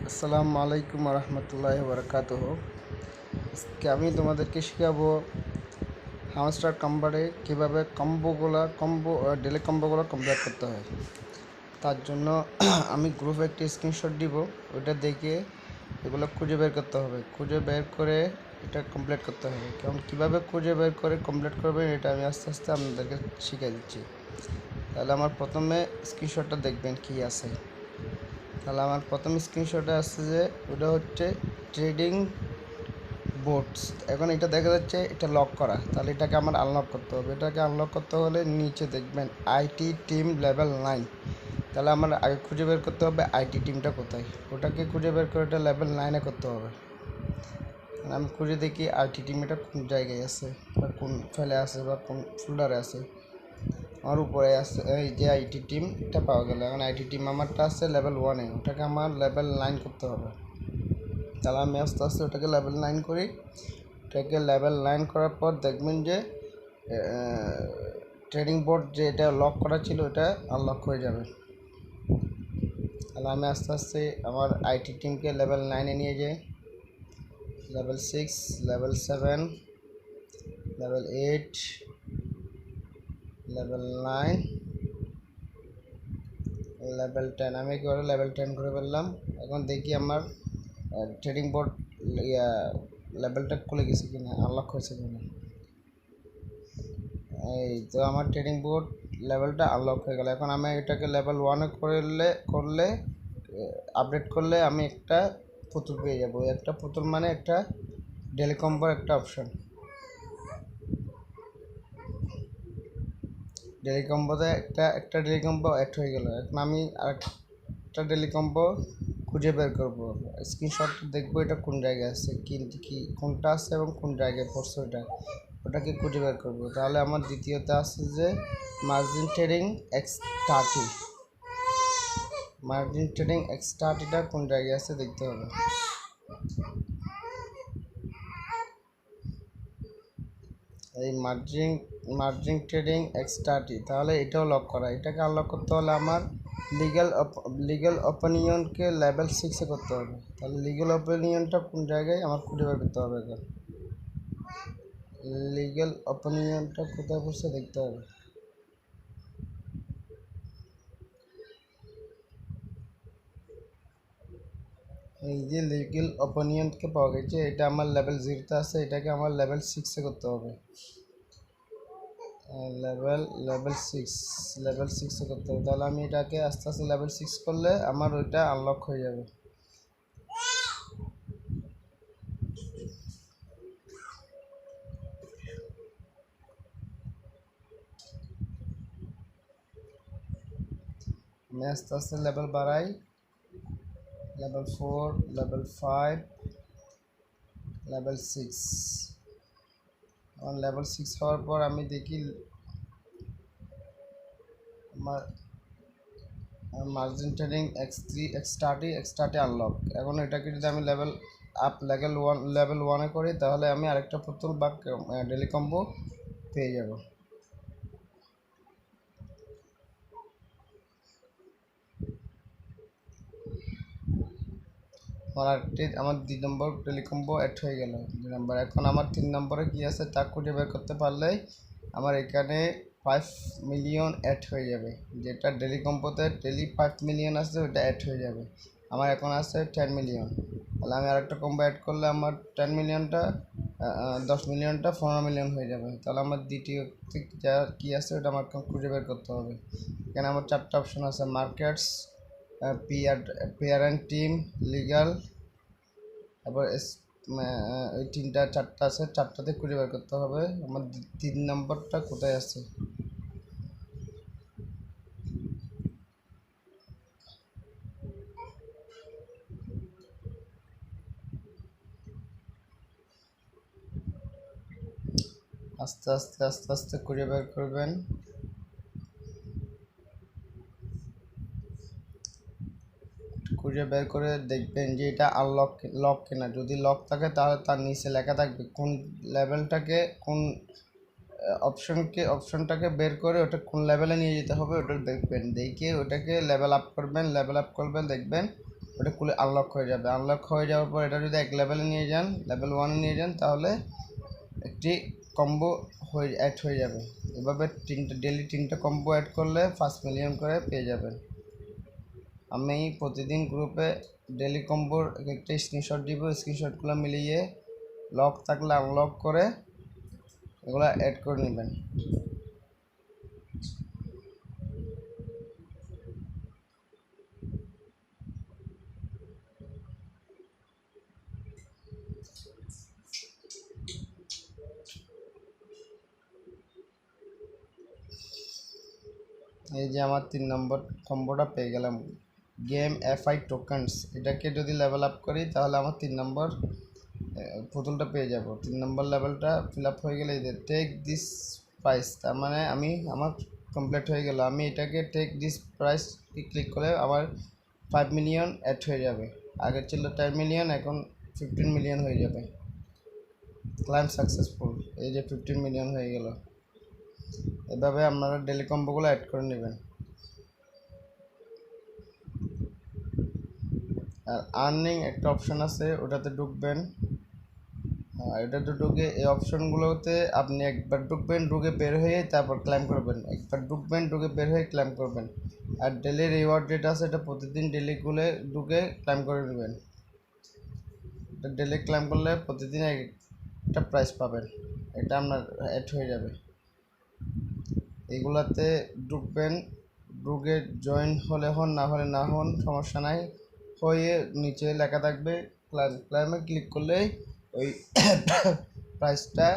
আসসালামু আলাইকুম রহমতুল্লাহ বরকাতুহ। আজকে আমি তোমাদেরকে শেখাবো হামস্টার কম্বারে কীভাবে ডেলি কম্বোগুলো কমপ্লিট করতে হয়। তার জন্য আমি গ্রুপে একটি স্ক্রিনশট দিব, ওটা দেখে এগুলো খুঁজে বের করতে হবে। খুঁজে বের করে এটা কমপ্লিট করতে হবে। কারণ কীভাবে খুঁজে বের করে কমপ্লিট করবেন এটা আমি আস্তে আস্তে আপনাদেরকে শিখিয়ে দিচ্ছি। তাহলে আমার প্রথমে স্ক্রিনশটটা দেখবেন কী আছে। তাহলে আমার প্রথম স্ক্রিনশটে আসছে যে ওটা হচ্ছে ট্রেডিং বোর্ডস। এখন এটা দেখা যাচ্ছে এটা লক করা, তাহলে এটাকে আমার আনলক করতে হবে। এটাকে আনলক করতে হলে নিচে দেখবেন আইটি টিম লেভেল 9। তাহলে আমার আগে খুঁজে বের করতে হবে আইটি টিমটা কোথায়, ওটাকে খুঁজে বের করে এটা লেভেল 9-এ করতে হবে। আমি খুঁজে দেখি আইটি টিম এটা কোন জায়গায় আছে বা কোন ফাইলে আছে বা কোন ফোল্ডারে আছে। আমার উপরে আছে এই যে আইটি টিম, এটা পাওয়া গেল। এখন আইটি টিম আমারটা আছে লেভেল 1-এ, ওটাকে আমার লেভেল 9 করতে হবে। তাহলে আমি আস্তে আস্তে ওটাকে লেভেল 9 করি। ওটাকে লেভেল 9 করার পর দেখবেন যে ট্রেডিং বোর্ড যে এটা লক করা ছিল ওটা আনলক হয়ে যাবে। তাহলে আমি আস্তে আস্তে আমার আইটি টিমকে লেভেল 9-এ নিয়ে যাই। Level 6, level 7, level 8, level 9, level 10। আমি কি করে লেভেল 10 করে ফেললাম। এখন দেখি আমার ট্রেডিং বোর্ড লেভেলটা খুলে গেছে কিনা, আনলক হয়েছে কিনা। এই তো আমার ট্রেডিং বোর্ড লেভেলটা আনলক হয়ে গেল। এখন আমি এটাকে লেভেল 1-এ করলে আপডেট করলে আমি একটা পুতুল পেয়ে যাবো। একটা পুতুল মানে একটা ডেলি কম্বোর একটা অপশন। ডেলি কম্বোতে একটা ডেলি কম্বো অ্যাড হয়ে গেল। এখন আমি আরেকটা ডেলি কম্বো খুঁজে বের করবো। স্ক্রিনশট দেখবো এটা কোন জায়গায় আছে, কি কোনটা আছে এবং কোন জায়গায় পড়ছে ওটাকে খুঁজে বের করবো। তাহলে আমার দ্বিতীয়তে আছে যে মার্জিন ট্রেডিং এক্স30। মার্জিন ট্রেডিং এক্স30টা কোন জায়গায় আছে দেখতে হবে। এই মার্জিন ট্রেডিং এক্স30, তাহলে এটাও লক করা। এটাকে আনলক করতে হলে আমার লিগ্যাল অপিনিয়নকে লেভেল 6-এ করতে হবে। তাহলে লিগ্যাল অপিনিয়নটা কোন জায়গায় আমার খুঁজে বের করতে হবে। এখন লিগ্যাল অপিনিয়নটা কোথায় পড়ছে দেখতে হবে। এই যে লিগ্যাল অপিনিয়নকে পাওয়া গেছে, এটা আমার লেভেল 0-তে আছে। এটাকে আমার লেভেল 6-এ করতে হবে। লেভেল 6-এ করতে হবে। তাহলে আমি এটাকে আস্তে আস্তে লেভেল 6 করলে আমার ওইটা আনলক হয়ে যাবে। আমি আস্তে আস্তে লেভেল বাড়াই। Level 4, level 5, level 6। এখন লেভেল 6 হওয়ার পর আমি দেখি আমার মার্জিন ট্রেডিং এক্স30 আনলক। এখন এটাকে যদি আমি লেভেল 1-এ করি তাহলে আমি আরেকটা পুতুল বা ডেলি কম্বো পেয়ে যাব। আমার 2 নম্বর টেলিকম্বো অ্যাড হয়ে গেল। 2 নম্বর। এখন আমার 3 নম্বরে কী আছে তা খুঁজে বের করতে পারলেই আমার এখানে 5 মিলিয়ন অ্যাড হয়ে যাবে। যেটা ডেলি কম্বোতে ডেলি 5 মিলিয়ন আছে ওটা অ্যাড হয়ে যাবে। আমার এখন আছে 10 মিলিয়ন। তাহলে আমি আরেকটা কম্বো অ্যাড করলে আমার 10 মিলিয়নটা 10 মিলিয়নটা 15 মিলিয়ন হয়ে যাবে। তাহলে আমার দ্বিতীয় যা কী আছে ওটা আমার খুঁজে বের করতে হবে। এখানে আমার 4টা অপশন আছে, markets, pair and team, legal, তারপর ওই 4টা আছে, 4টাতে খুঁজে বের করতে হবে আমার 3 নম্বরটা কোথায় আছে। আস্তে আস্তে খুঁজে বের করবেন। খুঁজে বের করে দেখবেন যে এটা লক কিনা। যদি লক থাকে তাহলে তার নিচে লেখা থাকবে কোন লেভেলটাকে কোন অপশনটাকে বের করে ওটা কোন লেভেলে নিয়ে যেতে হবে ওটা দেখবেন। দেখে ওটাকে লেভেল আপ করবেন। দেখবেন ওটা খুলে আনলক হয়ে যাবে। আনলক হয়ে যাওয়ার পর এটা যদি এক লেভেলে নিয়ে যান, লেভেল 1-এ নিয়ে যান, তাহলে একটি কম্বো অ্যাড হয়ে যাবে। এভাবে ডেলি 3টা কম্বো অ্যাড করলে 5 মিলিয়ন করে পেয়ে যাবেন। আমি প্রতিদিন গ্রুপে ডেলি কম্বোর একটা স্ক্রিনশট দিব, স্ক্রিনশটগুলো মিলিয়ে লক থাকলে আনলক করে এগুলো অ্যাড করে নেবেন। এই যে আমার 3 নম্বর কম্বোটা পেয়ে গেলাম, গেম এফআই টোকেন্স। এটাকে যদি লেভেল আপ করি তাহলে আমার 3 নম্বর পুতুলটা পেয়ে যাব। 3 নম্বর লেভেলটা ফিল আপ হয়ে গেলে এই যে টেক দিস প্রাইস, তার মানে আমার কমপ্লিট হয়ে গেল। আমি এটাকে টেক দিস প্রাইস ক্লিক করে আমার 5 মিলিয়ন অ্যাড হয়ে যাবে। আগে ছিল 10 মিলিয়ন, এখন 15 মিলিয়ন হয়ে যাবে। ক্লাইম সাকসেসফুল, এই যে 15 মিলিয়ন হয়ে গেল। এভাবে আপনারা ডেলি কম্বোগুলো অ্যাড করে নেবেন। আর আর্নিং একটা অপশন আছে, ওটাতে ঢুকবেন। এটাতে ঢুকে এই অপশনগুলোতে আপনি একবার ঢুকবেন, ঢুকে বের হয়ে তারপর ক্লেম করবেন। একবার ঢুকবেন, ঢুকে বের হয়ে ক্লেম করবেন। আর ডেলি রিওয়ার্ড যেটা আছে এটা প্রতিদিন ডেলিগুলো ঢুকে ক্লেম করে নেবেন। এটা ডেলি ক্লেম করলে প্রতিদিন একটা প্রাইস পাবেন, এটা আপনার অ্যাড হয়ে যাবে। এগুলাতে ঢুকবেন, ঢুকে জয়েন হলে হন, না হলে না হন, সমস্যা নাই। হয়ে নিচে লেখা থাকবে ক্লাইমে ক্লিক করলেই ওই প্রাইসটা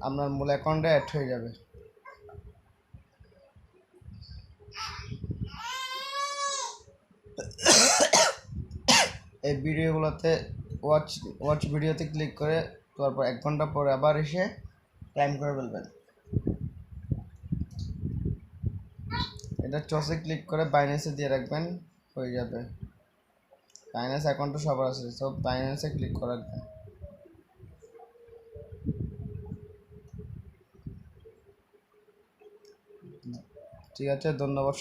আপনার মূল অ্যাকাউন্টে অ্যাড হয়ে যাবে। এই ভিডিওগুলোতে ওয়াচ ভিডিওতে ক্লিক করে তারপর 1 ঘন্টা পরে আবার এসে ক্লাইম করে ফেলবেন। এটা চসে ক্লিক করে বাইন্যান্সে দিয়ে রাখবেন, হয়ে যাবে। বাইন্যান্স অ্যাকাউন্টটা সবার আছে, সব বাইন্যান্সে ক্লিক করে রাখবেন। ঠিক আছে, ধন্যবাদ।